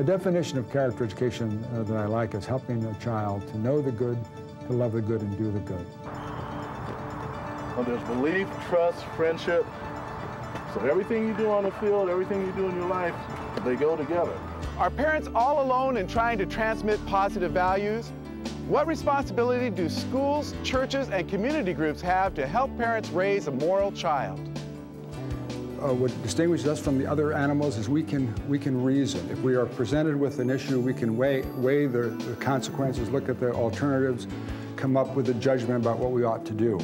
definition of character education that I like is helping a child to know the good, to love the good, and do the good. Well, there's belief, trust, friendship. So everything you do on the field, everything you do in your life, they go together. Are parents all alone in trying to transmit positive values? What responsibility do schools, churches, and community groups have to help parents raise a moral child? What distinguishes us from the other animals is we can reason. If we are presented with an issue, we can weigh the consequences, look at the alternatives, come up with a judgment about what we ought to do.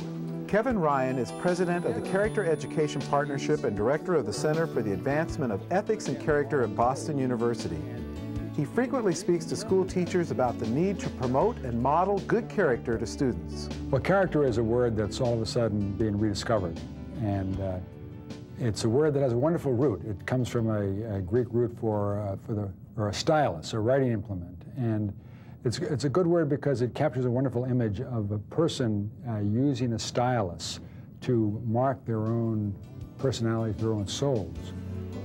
Kevin Ryan is president of the Character Education Partnership and director of the Center for the Advancement of Ethics and Character at Boston University. He frequently speaks to school teachers about the need to promote and model good character to students. Well, character is a word that's all of a sudden being rediscovered, and it's a word that has a wonderful root. It comes from a Greek root for a stylus, a writing implement, and it's a good word because it captures a wonderful image of a person using a stylus to mark their own personality, their own souls.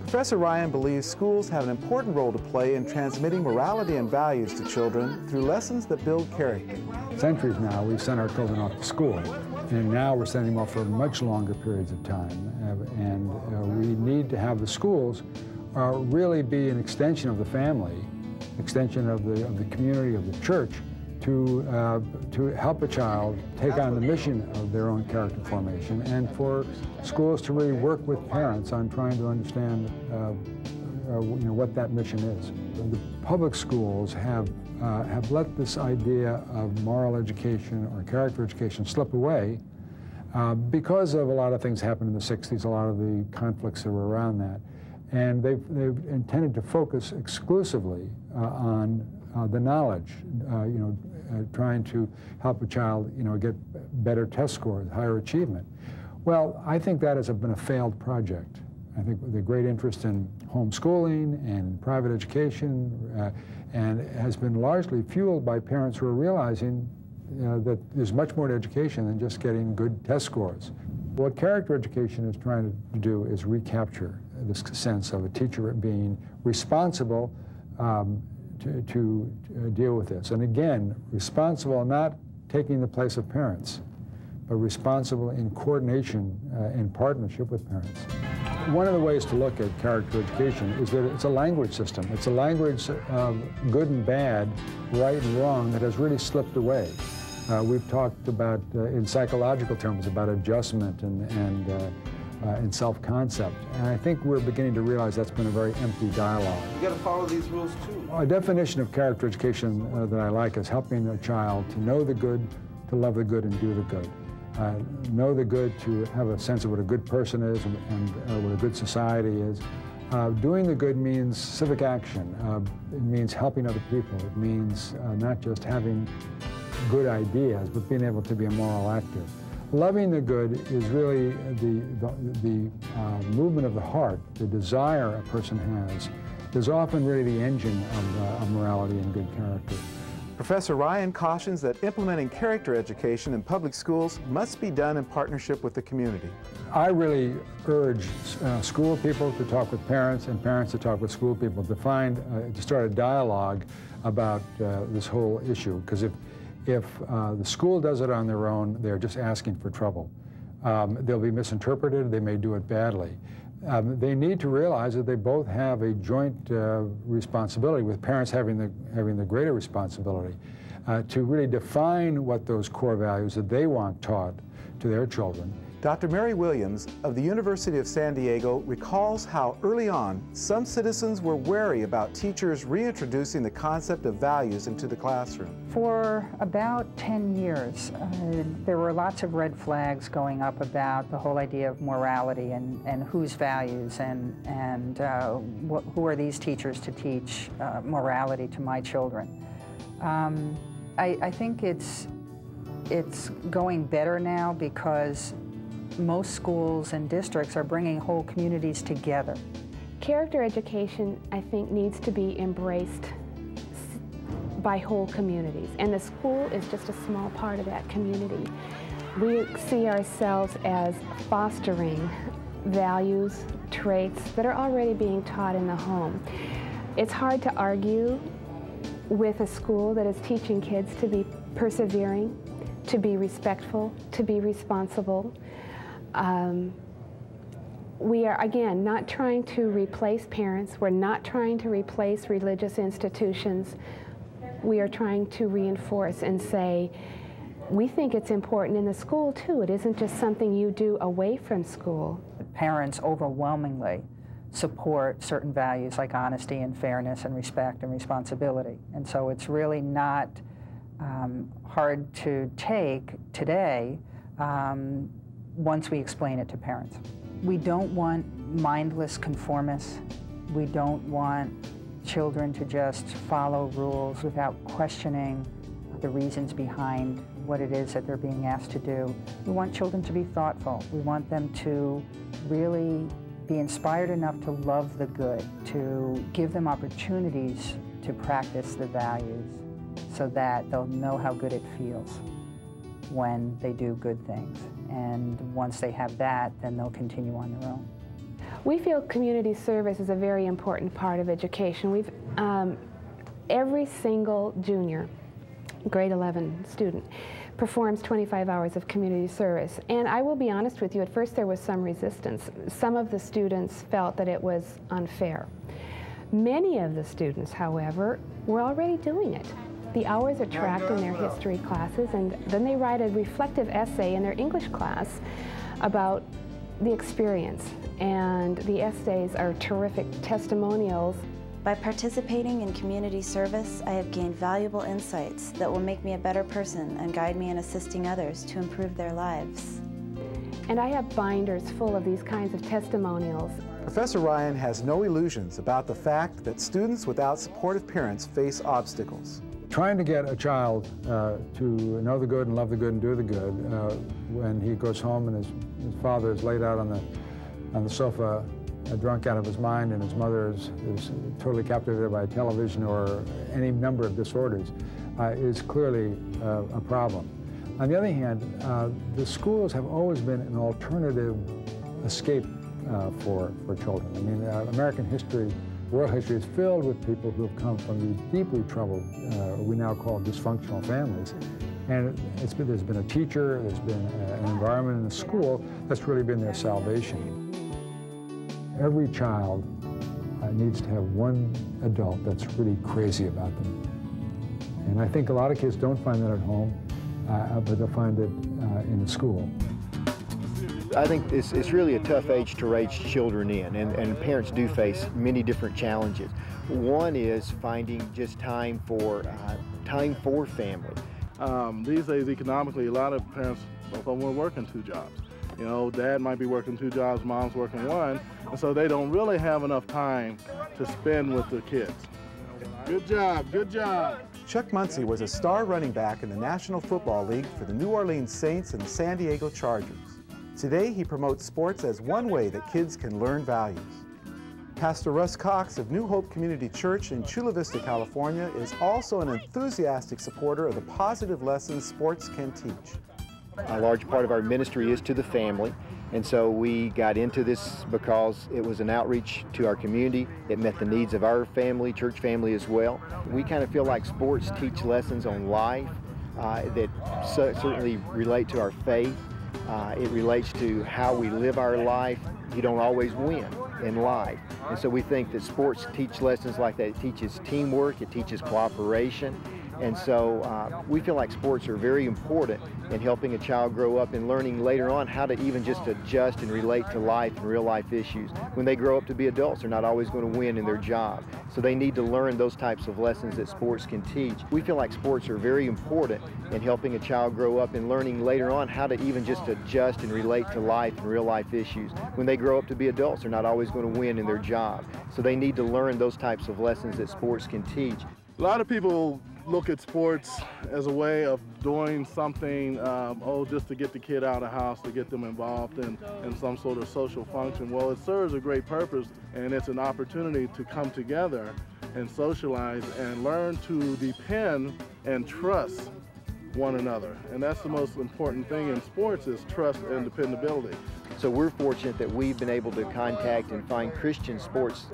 Professor Ryan believes schools have an important role to play in transmitting morality and values to children through lessons that build character. Centuries now, we've sent our children off to school, and now we're sending them off for much longer periods of time. We need to have the schools really be an extension of the family, extension of the community, of the church, to help a child take on the mission of their own character formation, and for schools to really work with parents on trying to understand what that mission is. The public schools have let this idea of moral education or character education slip away because of a lot of things happened in the 60s, a lot of the conflicts that were around that. And they've intended to focus exclusively on the knowledge, trying to help a child, get better test scores, higher achievement. Well, I think that has been a failed project. I think the great interest in homeschooling and private education and has been largely fueled by parents who are realizing that there's much more to education than just getting good test scores. What character education is trying to do is recapture this sense of a teacher being responsible to deal with this. And again, responsible not taking the place of parents, but responsible in coordination and partnership with parents. One of the ways to look at character education is that it's a language system. It's a language of good and bad, right and wrong, that has really slipped away. We've talked about, in psychological terms, about adjustment and self-concept. And I think we're beginning to realize that's been a very empty dialogue. You got to follow these rules too. A definition of character education that I like is helping a child to know the good, to love the good, and do the good. Know the good, to have a sense of what a good person is and what a good society is. Doing the good means civic action. It means helping other people. It means not just having good ideas, but being able to be a moral actor. Loving the good is really the movement of the heart, the desire a person has, is often really the engine of morality and good character. Professor Ryan cautions that implementing character education in public schools must be done in partnership with the community. I really urge school people to talk with parents and parents to talk with school people to start a dialogue about this whole issue, because if the school does it on their own, they're just asking for trouble. They'll be misinterpreted, they may do it badly. They need to realize that they both have a joint responsibility, with parents having the greater responsibility, to really define what those core values that they want taught to their children. Dr. Mary Williams of the University of San Diego recalls how early on some citizens were wary about teachers reintroducing the concept of values into the classroom. For about 10 years, there were lots of red flags going up about the whole idea of morality and whose values and who are these teachers to teach morality to my children. I think it's going better now because most schools and districts are bringing whole communities together. Character education, I think, needs to be embraced by whole communities, and the school is just a small part of that community. We see ourselves as fostering values, traits that are already being taught in the home. It's hard to argue with a school that is teaching kids to be persevering, to be respectful, to be responsible. We are, again, not trying to replace parents. We're not trying to replace religious institutions. We are trying to reinforce and say, we think it's important in the school too. It isn't just something you do away from school. Parents overwhelmingly support certain values like honesty and fairness and respect and responsibility. And so it's really not hard to take today once we explain it to parents. We don't want mindless conformists. We don't want children to just follow rules without questioning the reasons behind what it is that they're being asked to do. We want children to be thoughtful. We want them to really be inspired enough to love the good, to give them opportunities to practice the values so that they'll know how good it feels when they do good things. And once they have that, then they'll continue on their own. We feel community service is a very important part of education. We've, every single junior, grade 11 student, performs 25 hours of community service. And I will be honest with you, at first there was some resistance. Some of the students felt that it was unfair. Many of the students, however, were already doing it. The hours are tracked in their history classes, and then they write a reflective essay in their English class about the experience. And the essays are terrific testimonials. By participating in community service, I have gained valuable insights that will make me a better person and guide me in assisting others to improve their lives. And I have binders full of these kinds of testimonials. Professor Ryan has no illusions about the fact that students without supportive parents face obstacles. Trying to get a child to know the good and love the good and do the good when he goes home and his father is laid out on the sofa drunk out of his mind and his mother is totally captivated by television or any number of disorders is clearly a problem. On the other hand, the schools have always been an alternative escape for children. I mean, American history, world history is filled with people who have come from these deeply troubled, we now call dysfunctional families. And there's been a teacher, there's been an environment in the school that's really been their salvation. Every child needs to have one adult that's really crazy about them. And I think a lot of kids don't find that at home, but they'll find it in the school. I think it's really a tough age to raise children in, and parents do face many different challenges. One is finding just time for family. These days, economically, a lot of parents, both of them are working 2 jobs. You know, dad might be working 2 jobs, mom's working 1, and so they don't really have enough time to spend with the kids. Good job, good job. Chuck Muncie was a star running back in the National Football League for the New Orleans Saints and the San Diego Chargers. Today, he promotes sports as one way that kids can learn values. Pastor Russ Cox of New Hope Community Church in Chula Vista, California, is also an enthusiastic supporter of the positive lessons sports can teach. A large part of our ministry is to the family, and so we got into this because it was an outreach to our community. It met the needs of our family, church family as well. We kind of feel like sports teach lessons on life that certainly relate to our faith. It relates to how we live our life. You don't always win in life. And so we think that sports teach lessons like that. It teaches teamwork, it teaches cooperation. And so we feel like sports are very important in helping a child grow up and learning later on how to even just adjust and relate to life and real life issues. When they grow up to be adults, they're not always going to win in their job. So they need to learn those types of lessons that sports can teach. We feel like sports are very important in helping a child grow up and learning later on how to even just adjust and relate to life and real life issues. When they grow up to be adults, they're not always going to win in their job. So they need to learn those types of lessons that sports can teach. A lot of people look at sports as a way of doing something, just to get the kid out of the house, to get them involved in some sort of social function. Well, it serves a great purpose, and it's an opportunity to come together and socialize and learn to depend and trust one another. And that's the most important thing in sports is trust and dependability. So we're fortunate that we've been able to contact and find Christian sports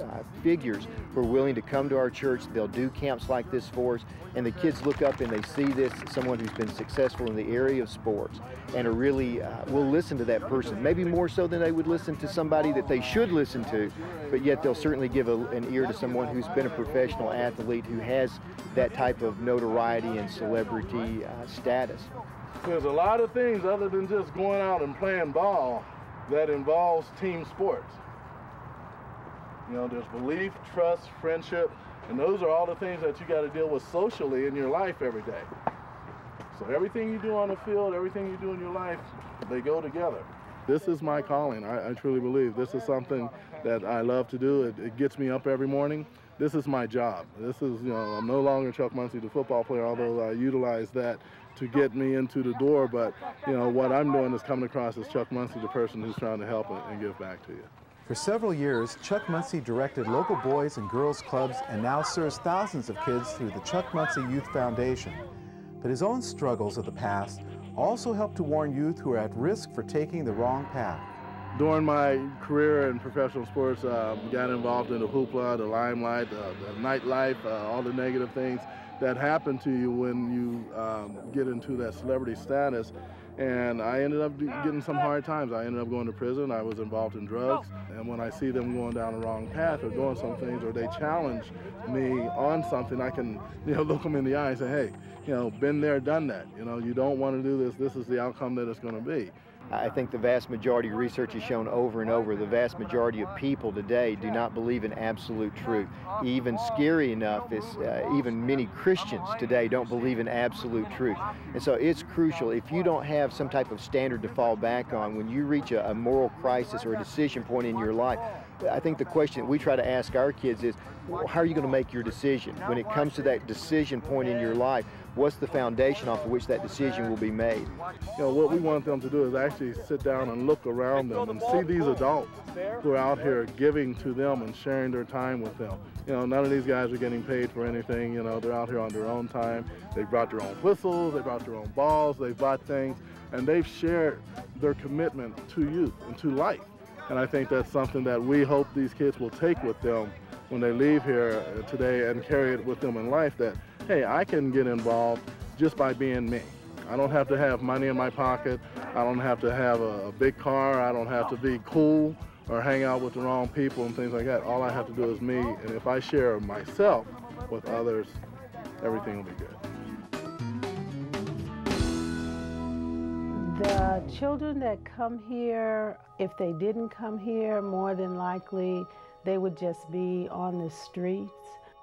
figures who are willing to come to our church. They'll do camps like this for us, and the kids look up and they see this, someone who's been successful in the area of sports, and are really, will listen to that person, maybe more so than they would listen to somebody that they should listen to, but yet they'll certainly give an ear to someone who's been a professional athlete, who has that type of notoriety and celebrity status. There's a lot of things other than just going out and playing ball that involves team sports. You know, there's belief, trust, friendship, and those are all the things that you got to deal with socially in your life every day. So everything you do on the field, everything you do in your life, they go together. This is my calling. I truly believe this is something that I love to do. It gets me up every morning. This is my job. This is, you know, I'm no longer Chuck Muncie, the football player, although I utilize that to get me into the door, but you know what I'm doing is coming across as Chuck Muncie, the person who's trying to help and give back to you. For several years, Chuck Muncie directed local boys and girls clubs and now serves thousands of kids through the Chuck Muncie Youth Foundation. But his own struggles of the past also help to warn youth who are at risk for taking the wrong path. During my career in professional sports, got involved in the hoopla, the limelight, the nightlife, all the negative things that happen to you when you get into that celebrity status. And I ended up getting some hard times. I ended up going to prison. I was involved in drugs. And when I see them going down the wrong path or doing some things, or they challenge me on something, I can, you know, look them in the eye and say, hey, you know, been there, done that. You know, you don't want to do this. This is the outcome that it's going to be. I think the vast majority of research has shown over and over, the vast majority of people today do not believe in absolute truth. Even scary enough is even many Christians today don't believe in absolute truth. And so it's crucial, if you don't have some type of standard to fall back on, when you reach a moral crisis or a decision point in your life, I think the question that we try to ask our kids is, how are you going to make your decision? When it comes to that decision point in your life, what's the foundation off of which that decision will be made? You know, what we want them to do is actually sit down and look around them and see these adults who are out here giving to them and sharing their time with them. You know, none of these guys are getting paid for anything. You know, they're out here on their own time. They brought their own whistles, they brought their own balls, they bought things, and they've shared their commitment to youth and to life. And I think that's something that we hope these kids will take with them when they leave here today and carry it with them in life, that, hey, I can get involved just by being me. I don't have to have money in my pocket. I don't have to have a big car. I don't have to be cool or hang out with the wrong people and things like that. All I have to do is me, and if I share myself with others, everything will be good. The children that come here, if they didn't come here, more than likely they would just be on the streets.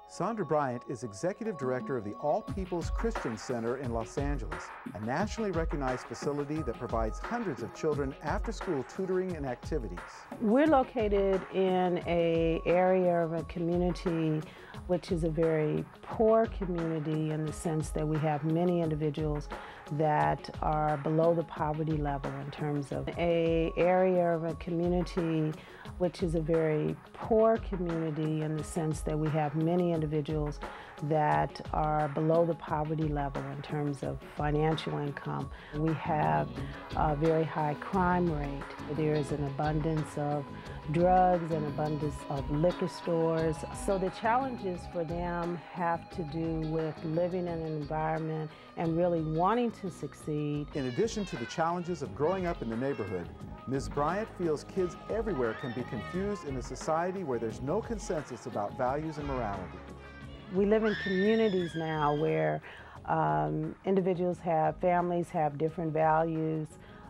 Sandra Bryant is Executive Director of the All People's Christian Center in Los Angeles, a nationally recognized facility that provides hundreds of children after-school tutoring and activities. We're located in an area of a community which is a very poor community in the sense that we have many individuals that are below the poverty level in terms of an area of a community which is a very poor community in the sense that we have many individuals that are below the poverty level in terms of financial income. We have a very high crime rate. There is an abundance of drugs, an abundance of liquor stores. So the challenges for them have to do with living in an environment and really wanting to succeed. In addition to the challenges of growing up in the neighborhood, Ms. Bryant feels kids everywhere can be confused in a society where there's no consensus about values and morality. We live in communities now where individuals have, families have different values,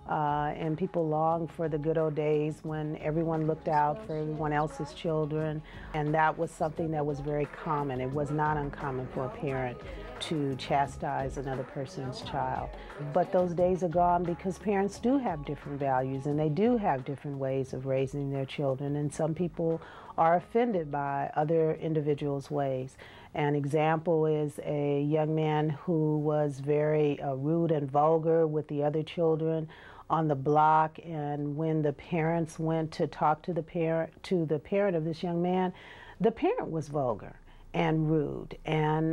and people long for the good old days when everyone looked out for everyone else's children, and that was something that was very common. It was not uncommon for a parent to chastise another person's child. But those days are gone because parents do have different values and they do have different ways of raising their children, and some people are offended by other individuals' ways. An example is a young man who was very rude and vulgar with the other children on the block, and when the parents went to talk to the parent of this young man, the parent was vulgar. and rude. And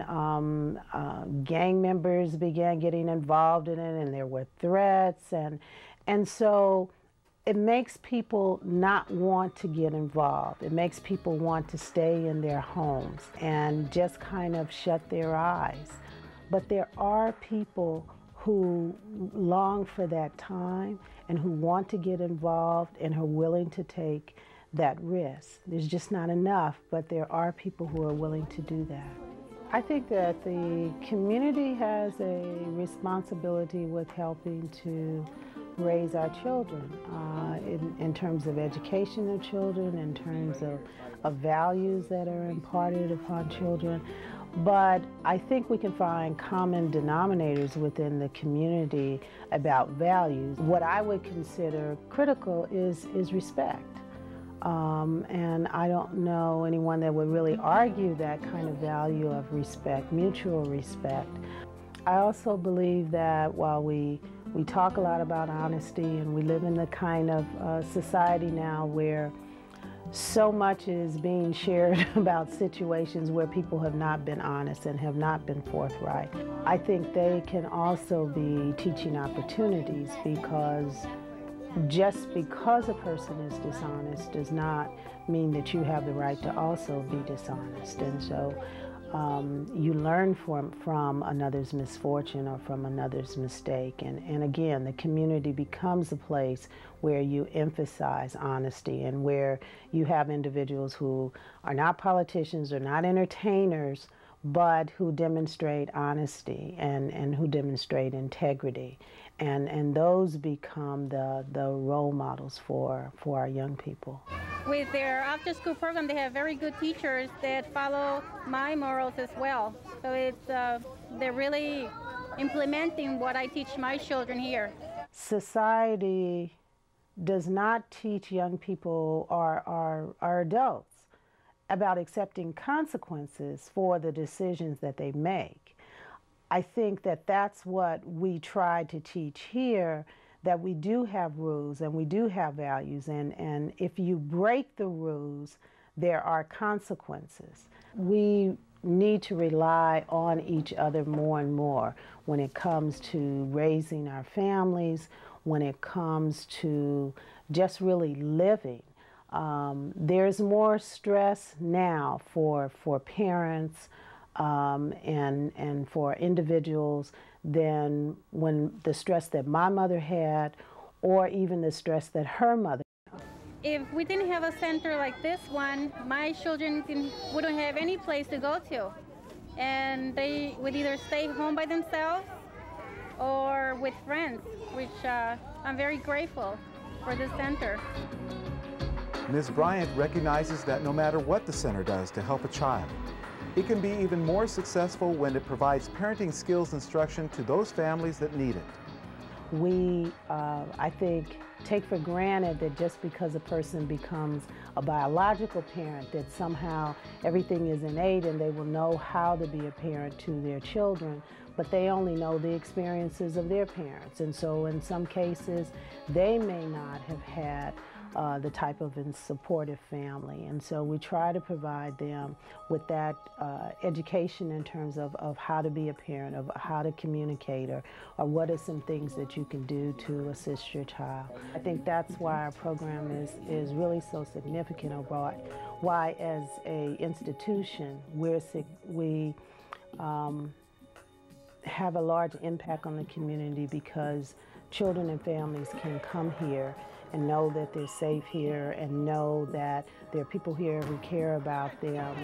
gang members began getting involved in it, and there were threats. And so it makes people not want to get involved. It makes people want to stay in their homes and just kind of shut their eyes. But there are people who long for that time and who want to get involved and are willing to take that risk. There's just not enough, but there are people who are willing to do that. I think that the community has a responsibility with helping to raise our children in terms of education of children, in terms of values that are imparted upon children. But I think we can find common denominators within the community about values. What I would consider critical is respect. And I don't know anyone that would really argue that kind of value of respect, mutual respect. I also believe that while we talk a lot about honesty, and we live in the kind of society now where so much is being shared about situations where people have not been honest and have not been forthright, I think they can also be teaching opportunities, because just because a person is dishonest does not mean that you have the right to also be dishonest. And so you learn from another's misfortune or from another's mistake. And again, the community becomes a place where you emphasize honesty, and where you have individuals who are not politicians or not entertainers, but who demonstrate honesty and who demonstrate integrity. And those become the role models for our young people. With their after-school program, they have very good teachers that follow my morals as well. So it's they're really implementing what I teach my children here. Society does not teach young people or adults about accepting consequences for the decisions that they make. I think that that's what we try to teach here, that we do have rules and we do have values, and if you break the rules, there are consequences. We need to rely on each other more and more when it comes to raising our families, when it comes to just really living. There's more stress now for parents and for individuals than when the stress that my mother had, or even the stress that her mother had. If we didn't have a center like this one, my children wouldn't have any place to go to. And they would either stay home by themselves or with friends, which I'm very grateful for this center. Ms. Bryant recognizes that no matter what the center does to help a child, it can be even more successful when it provides parenting skills instruction to those families that need it. We, I think, take for granted that just because a person becomes a biological parent, that somehow everything is innate and they will know how to be a parent to their children, but they only know the experiences of their parents. And so in some cases, they may not have had the type of supportive family. And so we try to provide them with that education in terms of how to be a parent, of how to communicate, or what are some things that you can do to assist your child. I think that's why our program is really so significant, or why as an institution we have a large impact on the community, because children and families can come here and know that they're safe here, and know that there are people here who care about them.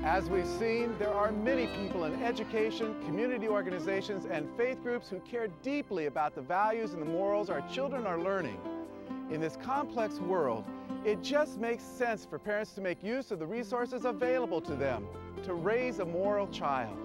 As we've seen, there are many people in education, community organizations, and faith groups who care deeply about the values and the morals our children are learning. In this complex world, it just makes sense for parents to make use of the resources available to them to raise a moral child.